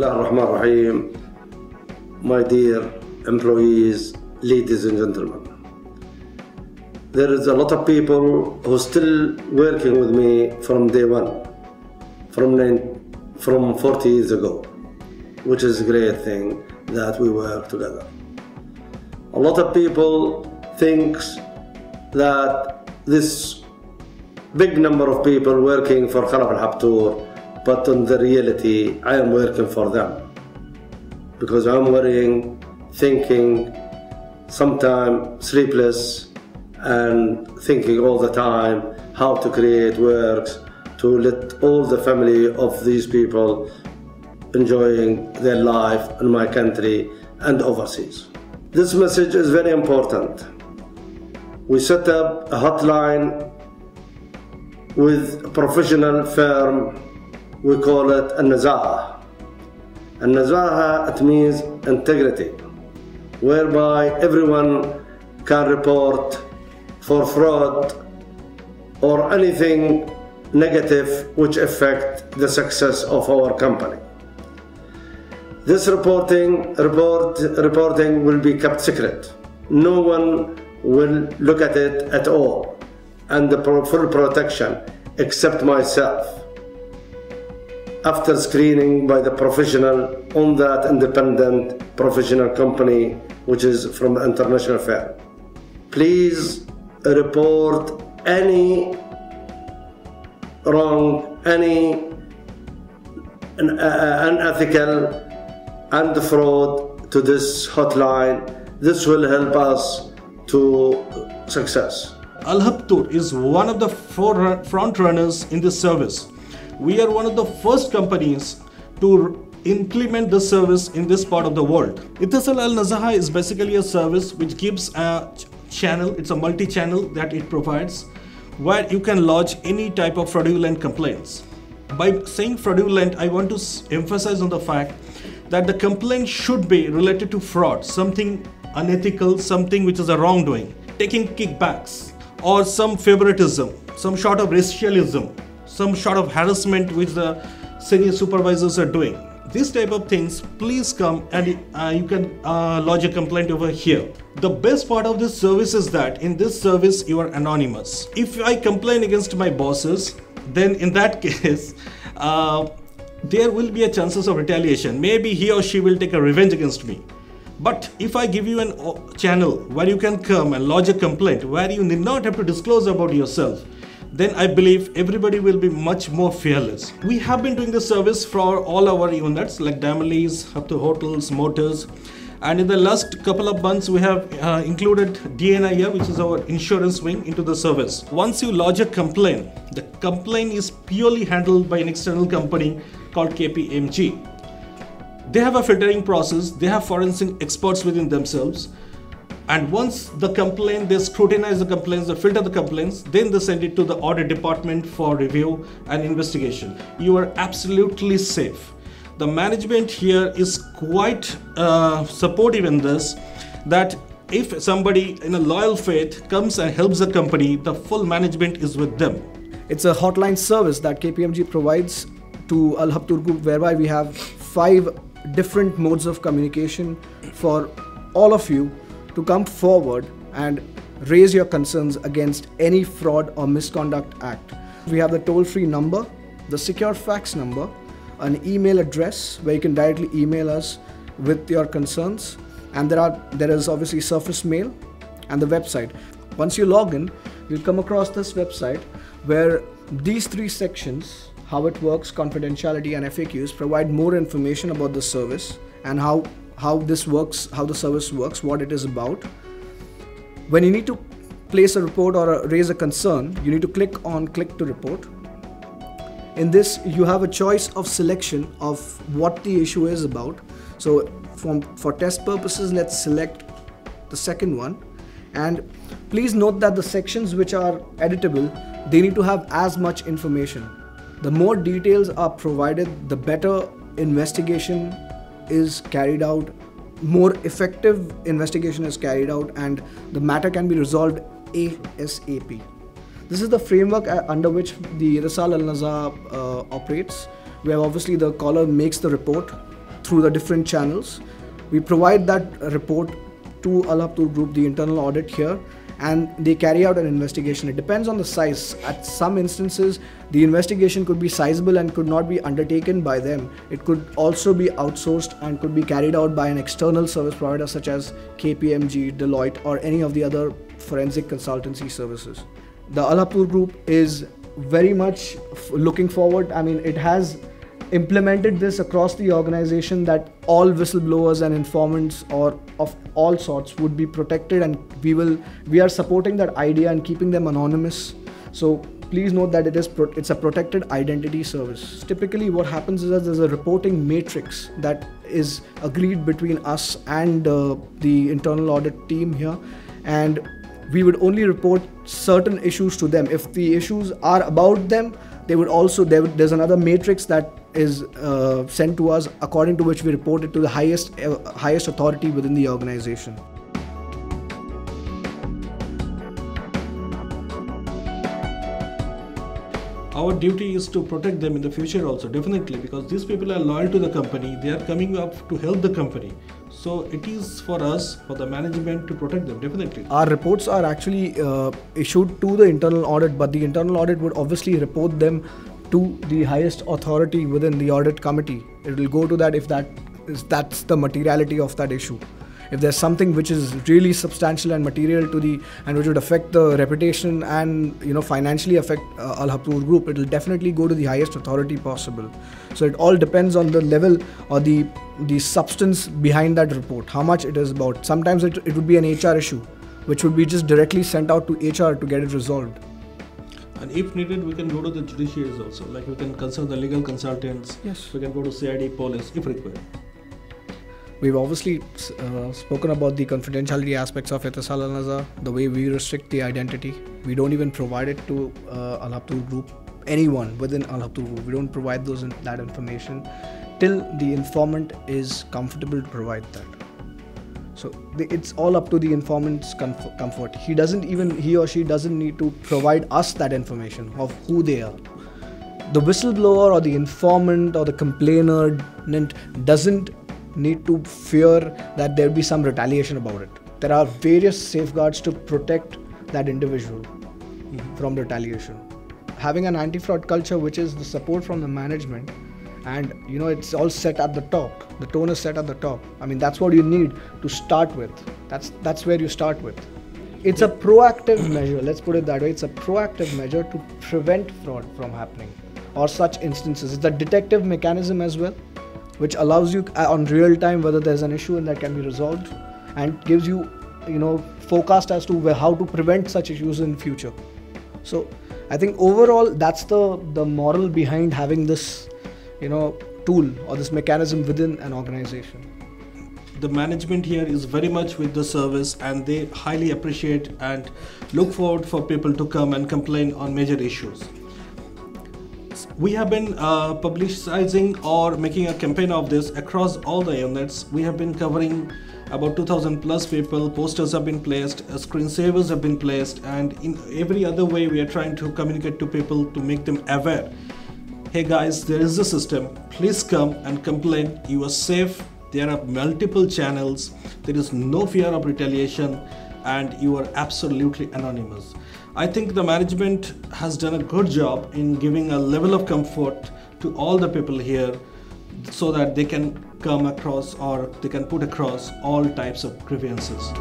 Bismillah ar-Rahman ar-Rahim. My dear employees, ladies and gentlemen. There is a lot of people who are still working with me from day one, from 40 years ago, which is a great thing that we work together. A lot of people think that this big number of people working for Khalaf al-Habtoor, but in the reality, I am working for them. Because I'm worrying, thinking, sometimes sleepless, and thinking all the time how to create works to let all the family of these people enjoying their life in my country and overseas. This message is very important. We set up a hotline with a professional firm. We call it Al Nazaha. Al Nazaha, it means integrity, whereby everyone can report for fraud or anything negative which affect the success of our company. This reporting will be kept secret. No one will look at it at all, and the full protection except myself, after screening by the professional on that independent professional company, which is from the international firm. Please report any wrong, any unethical and fraud to this hotline. This will help us to success. Al Habtoor is one of the front runners in this service. We are one of the first companies to implement this service in this part of the world. Itisal Al Nazaha is basically a service which gives a channel, it's a multi-channel that it provides, where you can lodge any type of fraudulent complaints. By saying fraudulent, I want to emphasize on the fact that the complaint should be related to fraud, something unethical, something which is a wrongdoing, taking kickbacks, or some favoritism, some sort of racialism, some sort of harassment which the senior supervisors are doing. These type of things, please come and you can lodge a complaint over here. The best part of this service is that in this service you are anonymous. If I complain against my bosses, then in that case there will be a chances of retaliation. Maybe he or she will take a revenge against me. But if I give you a channel where you can come and lodge a complaint, where you need not have to disclose about yourself, then I believe everybody will be much more fearless. We have been doing this service for all our units like Damalies, Habtoor Hotels, Motors, and in the last couple of months we have included DNI here, which is our insurance wing, into the service. Once you lodge a complaint, the complaint is purely handled by an external company called KPMG. They have a filtering process, they have forensic experts within themselves. And once the complaint, they scrutinize the complaints, they filter the complaints, then they send it to the audit department for review and investigation. You are absolutely safe. The management here is quite supportive in this, that if somebody in a loyal faith comes and helps the company, the full management is with them. It's a hotline service that KPMG provides to Al Habtoor Group, whereby we have 5 different modes of communication for all of you to come forward and raise your concerns against any fraud or misconduct act. We have the toll-free number, the secure fax number, an email address where you can directly email us with your concerns, and there is obviously surface mail and the website. Once you log in, you'll come across this website where these 3 sections, how it works, confidentiality and FAQs, provide more information about the service and how this works, how the service works, what it is about. When you need to place a report or raise a concern, you need to click to report. In this, you have a choice of selection of what the issue is about. So for test purposes, let's select the second one. And please note that the sections which are editable, they need to have as much information. The more details are provided, the better investigation is carried out, more effective investigation is carried out, and the matter can be resolved ASAP. This is the framework under which the Itisal Al Nazaha operates, where obviously the caller makes the report through the different channels. We provide that report to Al Habtoor Group, the internal audit here, and they carry out an investigation. It depends on the size. At some instances, the investigation could be sizable and could not be undertaken by them. It could also be outsourced and could be carried out by an external service provider such as KPMG, Deloitte, or any of the other forensic consultancy services. The Al Habtoor Group is very much looking forward. I mean, it has implemented this across the organization that all whistleblowers and informants or of all sorts would be protected, and we are supporting that idea and keeping them anonymous. So please note that it's a protected identity service. Typically what happens is that there's a reporting matrix that is agreed between us and the internal audit team here, and we would only report certain issues to them. If the issues are about them, there's another matrix that is sent to us, according to which we report it to the highest authority within the organization. Our duty is to protect them in the future also, definitely, because these people are loyal to the company. They are coming up to help the company. So it is for us, for the management, to protect them, definitely. Our reports are actually issued to the internal audit, but the internal audit would obviously report them to the highest authority within the audit committee. It will go to that if that's the materiality of that issue. If there's something which is really substantial and material and which would affect the reputation and financially affect Al Habtoor Group, it will definitely go to the highest authority possible. So it all depends on the level or the substance behind that report, how much it is about. Sometimes it would be an HR issue, which would be just directly sent out to HR to get it resolved. And if needed, we can go to the judiciaries also. Like we can consult the legal consultants. Yes. We can go to CID, police if required. We've obviously spoken about the confidentiality aspects of Itisal Al Nazaha, the way we restrict the identity. We don't even provide it to Al Habtoor Group, anyone within Al Habtoor Group. We don't provide that information till the informant is comfortable to provide that. So it's all up to the informant's comfort. He or she doesn't need to provide us that information of who they are. The whistleblower or the informant or the complainer doesn't need to fear that there will be some retaliation about it. There are various safeguards to protect that individual from retaliation. Having an anti-fraud culture, which is the support from the management, and it's all set at the top. The tone is set at the top. I mean, that's what you need to start with. That's where you start with. It's a proactive measure, let's put it that way. It's a proactive measure to prevent fraud from happening or such instances. It's a detective mechanism as well, which allows you on real time whether there's an issue and that can be resolved, and gives you forecast as to how to prevent such issues in future. So I think overall that's the moral behind having this tool or this mechanism within an organization. The management here is very much with the service, and they highly appreciate and look forward for people to come and complain on major issues. We have been publicizing or making a campaign of this across all the units. We have been covering about 2,000 plus people, posters have been placed, screensavers have been placed, and in every other way we are trying to communicate to people to make them aware. Hey guys, there is a system, please come and complain, you are safe, there are multiple channels, there is no fear of retaliation, and you are absolutely anonymous. I think the management has done a good job in giving a level of comfort to all the people here so that they can come across or they can put across all types of grievances.